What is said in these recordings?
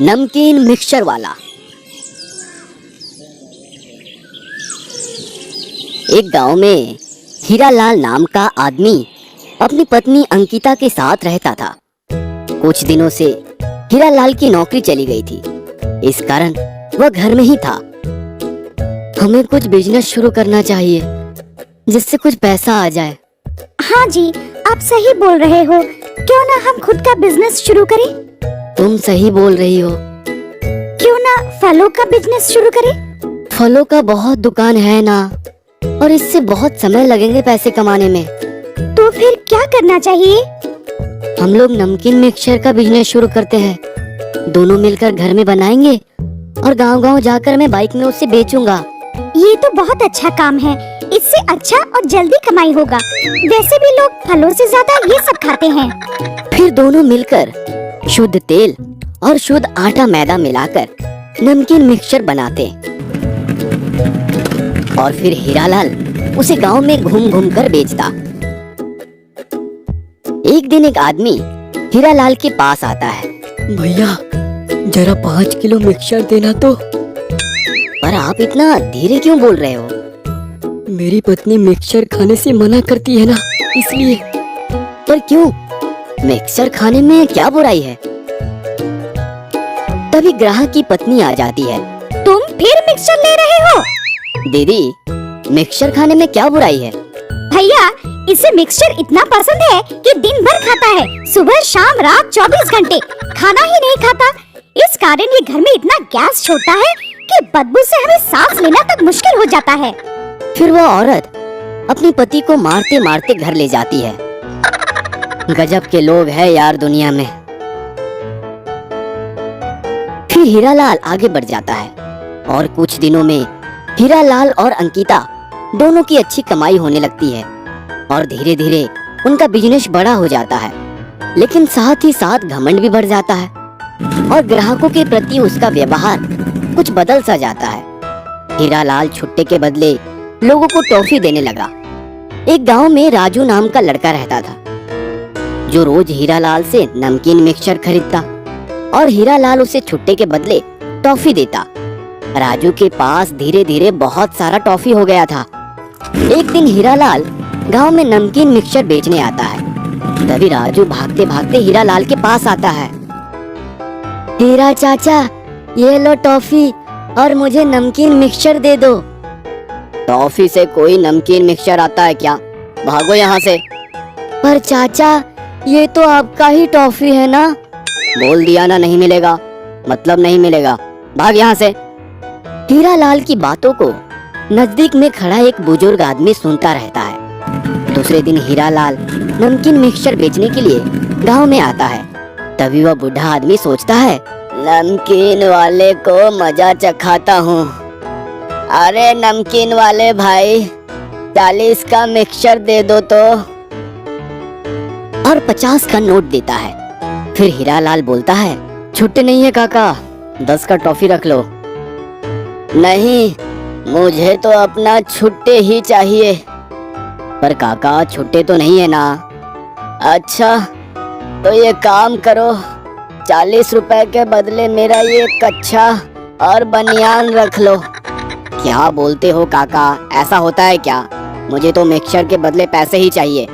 नमकीन मिक्सचर वाला। एक गांव में हीरालाल नाम का आदमी अपनी पत्नी अंकिता के साथ रहता था। कुछ दिनों से हीरालाल की नौकरी चली गई थी, इस कारण वह घर में ही था। हमें कुछ बिजनेस शुरू करना चाहिए जिससे कुछ पैसा आ जाए। हाँ जी, आप सही बोल रहे हो। क्यों ना हम खुद का बिजनेस शुरू करें? तुम सही बोल रही हो। क्यों ना फलों का बिजनेस शुरू करें? फलों का बहुत दुकान है ना, और इससे बहुत समय लगेंगे पैसे कमाने में। तो फिर क्या करना चाहिए? हम लोग नमकीन मिक्सचर का बिजनेस शुरू करते हैं। दोनों मिलकर घर में बनाएंगे और गांव-गांव जाकर मैं बाइक में उसे बेचूंगा। ये तो बहुत अच्छा काम है। इससे अच्छा और जल्दी कमाई होगा। वैसे भी लोग फलों से ज्यादा ये सब खाते हैं। फिर दोनों मिलकर शुद्ध तेल और शुद्ध आटा मैदा मिलाकर नमकीन मिक्सचर बनाते और फिर हीरालाल उसे गांव में घूम घूम कर बेचता। एक दिन एक आदमी हीरालाल के पास आता है। भैया जरा 5 किलो मिक्सचर देना तो। पर आप इतना धीरे क्यों बोल रहे हो? मेरी पत्नी मिक्सचर खाने से मना करती है ना, इसलिए। पर क्यों? मिक्सचर खाने में क्या बुराई है? तभी ग्राहक की पत्नी आ जाती है। तुम फिर मिक्सचर ले रहे हो? दीदी, मिक्सचर खाने में क्या बुराई है? भैया, इसे मिक्सचर इतना पसंद है कि दिन भर खाता है। सुबह शाम रात 24 घंटे खाना ही नहीं खाता। इस कारण ये घर में इतना गैस छोड़ता है कि बदबू से हमें सांस लेना तक मुश्किल हो जाता है। फिर वह औरत अपने पति को मारते मारते घर ले जाती है। गजब के लोग हैं यार दुनिया में। फिर हीरालाल आगे बढ़ जाता है और कुछ दिनों में हीरालाल और अंकिता दोनों की अच्छी कमाई होने लगती है और धीरे धीरे उनका बिजनेस बड़ा हो जाता है। लेकिन साथ ही साथ घमंड भी बढ़ जाता है और ग्राहकों के प्रति उसका व्यवहार कुछ बदल सा जाता है। हीरालाल छुट्टे के बदले लोगों को टॉफी देने लगा। एक गांव में राजू नाम का लड़का रहता था जो रोज हीरालाल से नमकीन मिक्सचर खरीदता और हीरालाल उसे छुट्टे के बदले टॉफी देता। राजू के पास धीरे धीरे बहुत सारा टॉफी हो गया था। एक दिन हीरालाल गांव में नमकीन मिक्सचर बेचने आता है। तभी राजू भागते भागते हीरालाल के पास आता है। हीरा चाचा, ये लो टॉफी और मुझे नमकीन मिक्सचर दे दो। टॉफी से कोई नमकीन मिक्सचर आता है क्या? भागो यहाँ से। पर चाचा, ये तो आपका ही टॉफी है ना। बोल दिया ना, नहीं मिलेगा मतलब नहीं मिलेगा। भाग यहाँ से। हीरालाल की बातों को नजदीक में खड़ा एक बुजुर्ग आदमी सुनता रहता है। दूसरे दिन हीरालाल नमकीन मिक्सचर बेचने के लिए गांव में आता है। तभी वह बूढ़ा आदमी सोचता है, नमकीन वाले को मजा चखाता हूँ। अरे नमकीन वाले भाई, 40 का मिक्सचर दे दो तो। और 50 का नोट देता है। फिर हीरालाल बोलता है, छुट्टे नहीं है काका, 10 का टॉफी रख लो। नहीं, मुझे तो अपना छुट्टे ही चाहिए। पर काका, छुट्टे तो नहीं है ना। अच्छा तो ये काम करो, 40 रुपए के बदले मेरा ये कच्छा और बनियान रख लो। क्या बोलते हो काका, ऐसा होता है क्या? मुझे तो मिक्सचर के बदले पैसे ही चाहिए।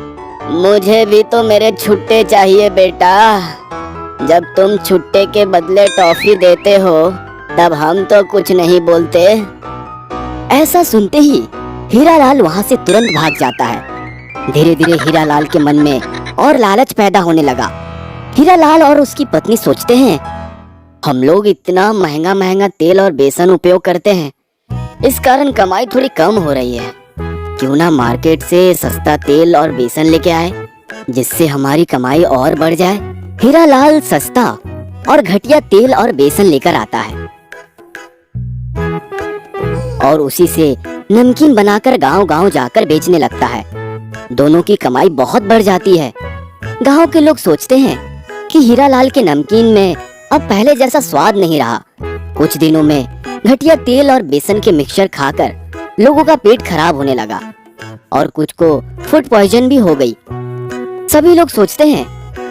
मुझे भी तो मेरे छुट्टे चाहिए बेटा। जब तुम छुट्टे के बदले टॉफी देते हो तब हम तो कुछ नहीं बोलते। ऐसा सुनते ही हीरालाल वहाँ से तुरंत भाग जाता है। धीरे धीरे हीरालाल के मन में और लालच पैदा होने लगा। हीरालाल और उसकी पत्नी सोचते हैं, हम लोग इतना महंगा महंगा तेल और बेसन उपयोग करते हैं, इस कारण कमाई थोड़ी कम हो रही है। क्यों ना मार्केट से सस्ता तेल और बेसन लेके आए, जिससे हमारी कमाई और बढ़ जाए। हीरालाल सस्ता और घटिया तेल और बेसन लेकर आता है और उसी से नमकीन बनाकर गांव-गांव जाकर बेचने लगता है। दोनों की कमाई बहुत बढ़ जाती है। गांव के लोग सोचते हैं कि हीरालाल के नमकीन में अब पहले जैसा स्वाद नहीं रहा। कुछ दिनों में घटिया तेल और बेसन के मिक्सचर खाकर लोगों का पेट खराब होने लगा और कुछ को फूड पॉइजन भी हो गई। सभी लोग सोचते हैं,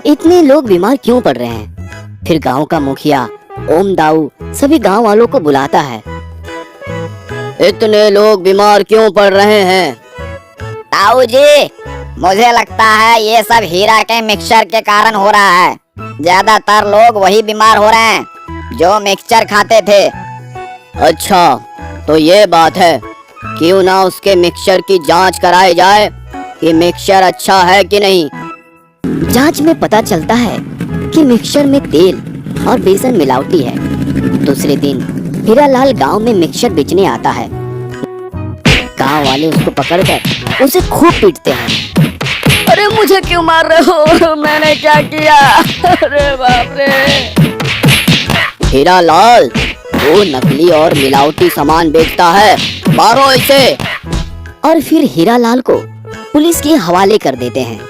इतने लोग बीमार क्यों पड़ रहे हैं? फिर गांव का मुखिया ओम दाऊ सभी गांव वालों को बुलाता है। इतने लोग बीमार क्यों पड़ रहे हैं? ताऊ जी, मुझे लगता है ये सब हीरा के मिक्सचर के कारण हो रहा है। ज्यादातर लोग वही बीमार हो रहे हैं जो मिक्सचर खाते थे। अच्छा, तो ये बात है। क्यों ना उसके मिक्सचर की जांच कराई जाए कि मिक्सचर अच्छा है कि नहीं। जांच में पता चलता है कि मिक्सचर में तेल और बेसन मिलावटी है। दूसरे दिन हीरालाल गांव में मिक्सचर बेचने आता है। गांव वाले उसको पकड़कर उसे खूब पीटते हैं। अरे मुझे क्यों मार रहे हो? मैंने क्या किया? अरे बाप रे! हीरालाल, वो नकली और मिलावटी सामान बेचता है, मारो इसे। और फिर हीरालाल को पुलिस के हवाले कर देते हैं।